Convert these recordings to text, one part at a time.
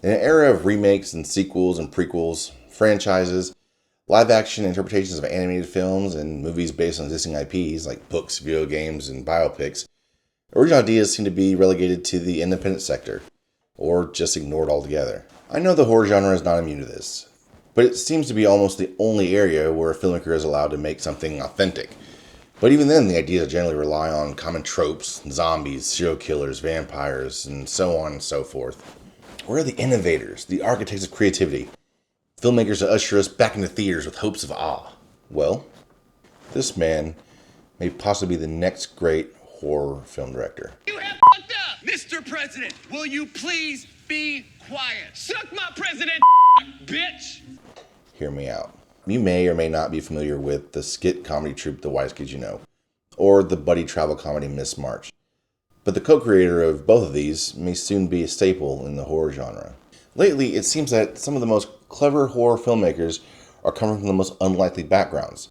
In an era of remakes and sequels and prequels, franchises, live-action interpretations of animated films, and movies based on existing IPs like books, video games, and biopics, original ideas seem to be relegated to the independent sector, or just ignored altogether. I know the horror genre is not immune to this, but it seems to be almost the only area where a filmmaker is allowed to make something authentic. But even then, the ideas generally rely on common tropes, zombies, serial killers, vampires, and so on and so forth. Where are the innovators, the architects of creativity, filmmakers that usher us back into theaters with hopes of awe? Well, this man may possibly be the next great horror film director. You have fucked up! Mr. President, will you please be quiet? Suck my president, bitch! Hear me out. You may or may not be familiar with the skit comedy troupe The Scariest Kid U Know, or the buddy travel comedy Miss March. But the co-creator of both of these may soon be a staple in the horror genre. Lately, it seems that some of the most clever horror filmmakers are coming from the most unlikely backgrounds.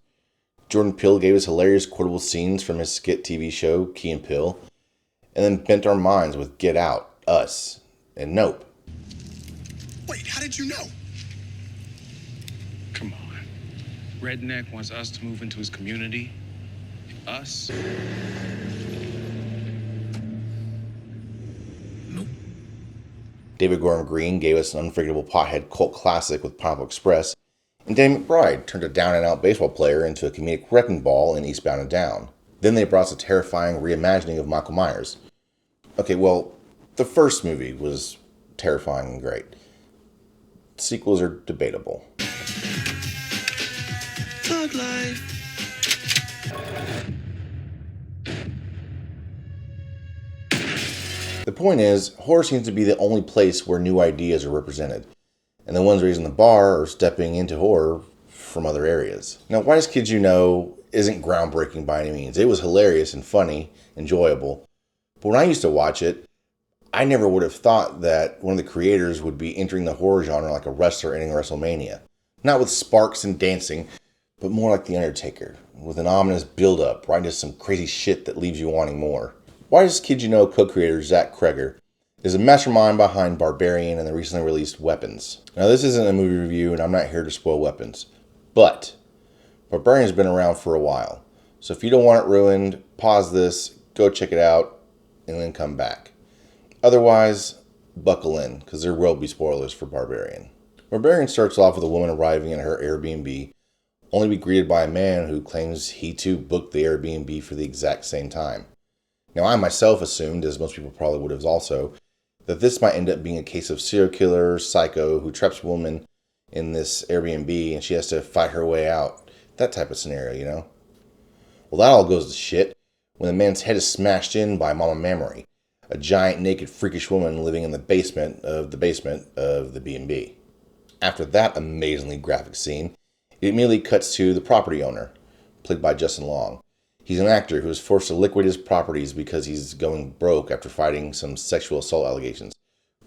Jordan Peele gave us hilarious quotable scenes from his skit TV show, Key and Peele, and then bent our minds with Get Out, Us, and Nope. Wait, how did you know? Come on. Redneck wants us to move into his community. Us? Nope. David Gordon Green gave us an unforgettable pothead cult classic with Pineapple Express, and Danny McBride turned a down-and-out baseball player into a comedic wrecking ball in Eastbound and Down. Then they brought us a terrifying reimagining of Michael Myers. Okay, well, the first movie was terrifying and great. Sequels are debatable. Thug life. The point is, horror seems to be the only place where new ideas are represented, and the ones raising the bar are stepping into horror from other areas. Now, Scariest Kid U Know isn't groundbreaking by any means. It was hilarious and funny, enjoyable. But when I used to watch it, I never would have thought that one of the creators would be entering the horror genre like a wrestler entering WrestleMania. Not with sparks and dancing, but more like The Undertaker, with an ominous build-up right into some crazy shit that leaves you wanting more. Scariest Kid U Know co-creator Zach Cregger is a mastermind behind Barbarian and the recently released Weapons. Now, this isn't a movie review, and I'm not here to spoil Weapons, but Barbarian's been around for a while. So if you don't want it ruined, pause this, go check it out, and then come back. Otherwise, buckle in, because there will be spoilers for Barbarian. Barbarian starts off with a woman arriving in her Airbnb, only to be greeted by a man who claims he too booked the Airbnb for the exact same time. Now, I myself assumed, as most people probably would have also, that this might end up being a case of serial killer, psycho, who traps a woman in this Airbnb and she has to fight her way out. That type of scenario, you know? Well, that all goes to shit when the man's head is smashed in by Mama Mamory, a giant, naked, freakish woman living in the basement of the B&B. After that amazingly graphic scene, it immediately cuts to the property owner, played by Justin Long. He's an actor who is forced to liquidate his properties because he's going broke after fighting some sexual assault allegations,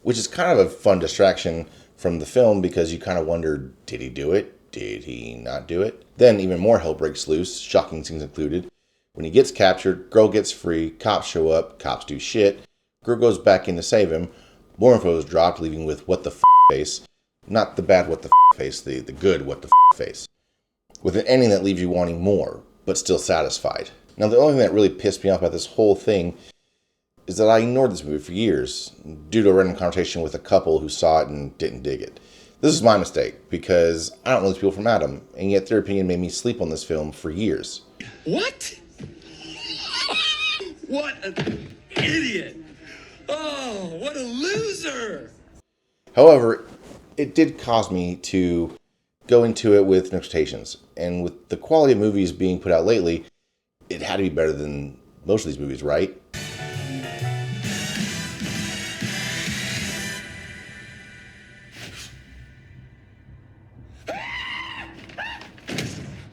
which is kind of a fun distraction from the film because you kind of wonder, did he do it? Did he not do it? Then even more hell breaks loose, shocking scenes included. When he gets captured, girl gets free, cops show up, cops do shit, girl goes back in to save him, more info is dropped, leaving with what the face. Not the bad what the face, the good what the face. With an ending that leaves you wanting more, but still satisfied. Now, the only thing that really pissed me off about this whole thing is that I ignored this movie for years due to a random conversation with a couple who saw it and didn't dig it. This is my mistake because I don't know these people from Adam, and yet their opinion made me sleep on this film for years. What? What an idiot! Oh, what a loser! However, it did cause me to go into it with no expectations, and with the quality of movies being put out lately, it had to be better than most of these movies, right?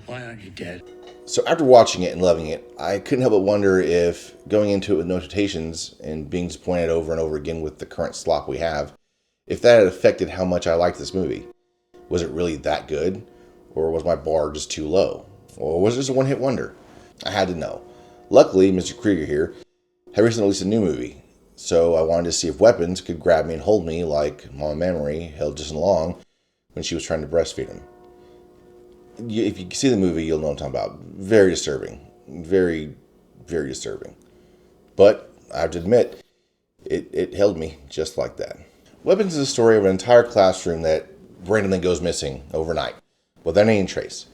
Why aren't you dead? So after watching it and loving it, I couldn't help but wonder if going into it with no expectations and being disappointed over and over again with the current slop we have, if that had affected how much I liked this movie. Was it really that good? Or was my bar just too low? Or was it just a one-hit wonder? I had to know. Luckily, Mr. Cregger here had recently released a new movie, So I wanted to see if Weapons could grab me and hold me like Mama Memory held Justin Long when she was trying to breastfeed him. If you see the movie, you'll know what I'm talking about. Very disturbing. Very, very disturbing. But I have to admit, it held me just like that. Weapons is a story of an entire classroom that randomly goes missing overnight, without any trace.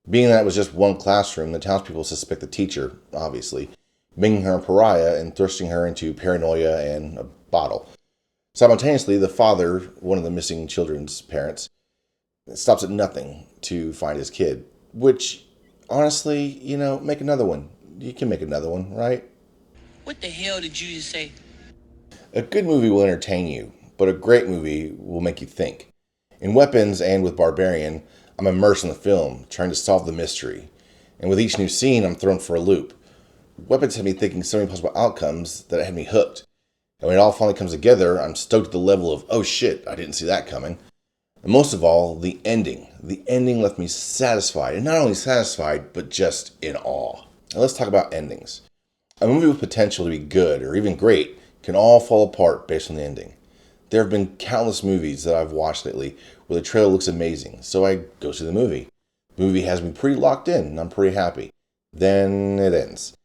Being that it was just one classroom, the townspeople suspect the teacher, obviously, making her a pariah and thrusting her into paranoia and a bottle. Simultaneously, the father, one of the missing children's parents, stops at nothing to find his kid. Which, honestly, make another one. You can make another one, right? What the hell did you just say? A good movie will entertain you, but a great movie will make you think. In Weapons and with Barbarian, I'm immersed in the film, trying to solve the mystery. And with each new scene, I'm thrown for a loop. Weapons had me thinking so many possible outcomes that it had me hooked. And when it all finally comes together, I'm stoked at the level of, oh shit, I didn't see that coming. And most of all, the ending. The ending left me satisfied. And not only satisfied, but just in awe. Now let's talk about endings. A movie with potential to be good or even great can all fall apart based on the ending. There have been countless movies that I've watched lately where the trailer looks amazing, so I go see the movie. The movie has me pretty locked in, and I'm pretty happy. Then it ends.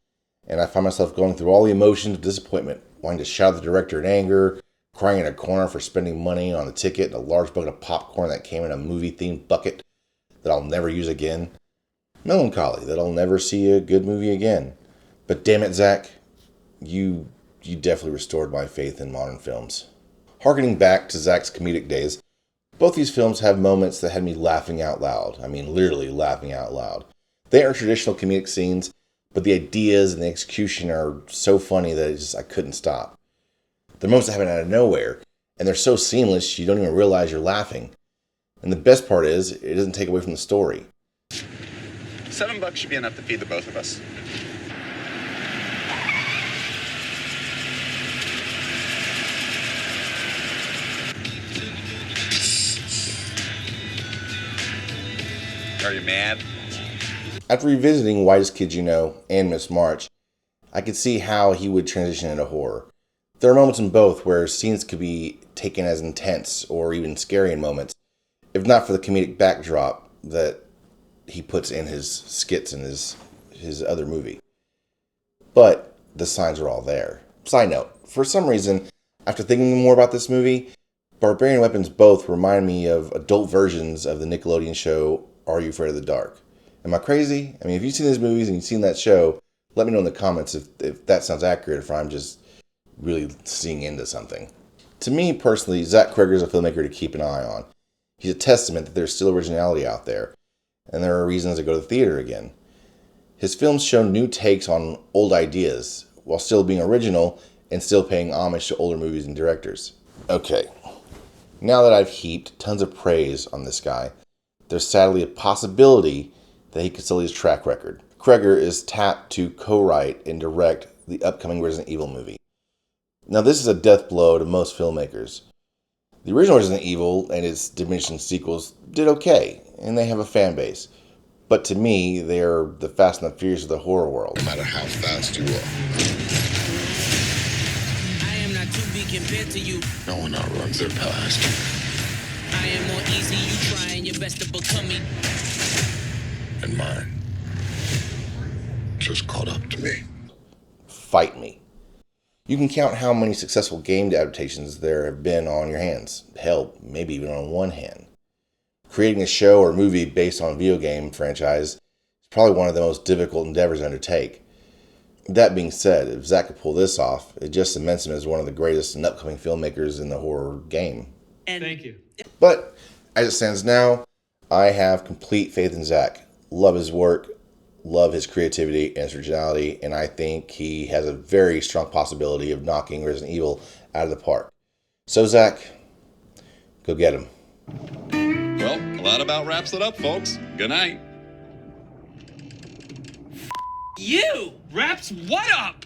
And I find myself going through all the emotions of disappointment, wanting to shout at the director in anger, crying in a corner for spending money on the ticket and a large bucket of popcorn that came in a movie-themed bucket that I'll never use again. Melancholy that I'll never see a good movie again. But damn it, Zach, you definitely restored my faith in modern films. Harkening back to Zach's comedic days, both these films have moments that had me laughing out loud. I mean, literally laughing out loud. They aren't traditional comedic scenes, but the ideas and the execution are so funny that I couldn't stop. They're moments that happen out of nowhere, and they're so seamless you don't even realize you're laughing. And the best part is, it doesn't take away from the story. $7 should be enough to feed the both of us. Are you mad? After revisiting Scariest Kid U Know and Miss March, I could see how he would transition into horror. There are moments in both where scenes could be taken as intense or even scary in moments, if not for the comedic backdrop that he puts in his skits in his other movie. But the signs are all there. Side note, for some reason, after thinking more about this movie, Barbarian and Weapons both remind me of adult versions of the Nickelodeon show Are You Afraid of the Dark? Am I crazy? I mean, if you've seen these movies and you've seen that show, let me know in the comments if that sounds accurate, if I'm just really seeing into something. To me, personally, Zach Cregger is a filmmaker to keep an eye on. He's a testament that there's still originality out there, and there are reasons to go to the theater again. His films show new takes on old ideas, while still being original and still paying homage to older movies and directors. Okay, now that I've heaped tons of praise on this guy, there's sadly a possibility that he could sell his track record. Cregger is tapped to co-write and direct the upcoming Resident Evil movie. Now this is a death blow to most filmmakers. The original Resident Evil and its diminishing sequels did okay, and they have a fan base. But to me, they are the Fast and the Furious of the horror world. No matter how fast you are. I am not too big compared to you. No one outruns their past. I am more easy, you trying your best to become me. And mine just caught up to me. Fight me. You can count how many successful game adaptations there have been on your hands. Hell, maybe even on one hand. Creating a show or movie based on a video game franchise is probably one of the most difficult endeavors to undertake. That being said, if Zach could pull this off, it just cements him as one of the greatest and upcoming filmmakers in the horror game. Thank you. But as it stands now, I have complete faith in Zach. Love his work, love his creativity and his originality, and I think he has a very strong possibility of knocking Resident Evil out of the park. So Zach, go get him. Well, that about wraps it up, folks. Good night. You! Raps what up?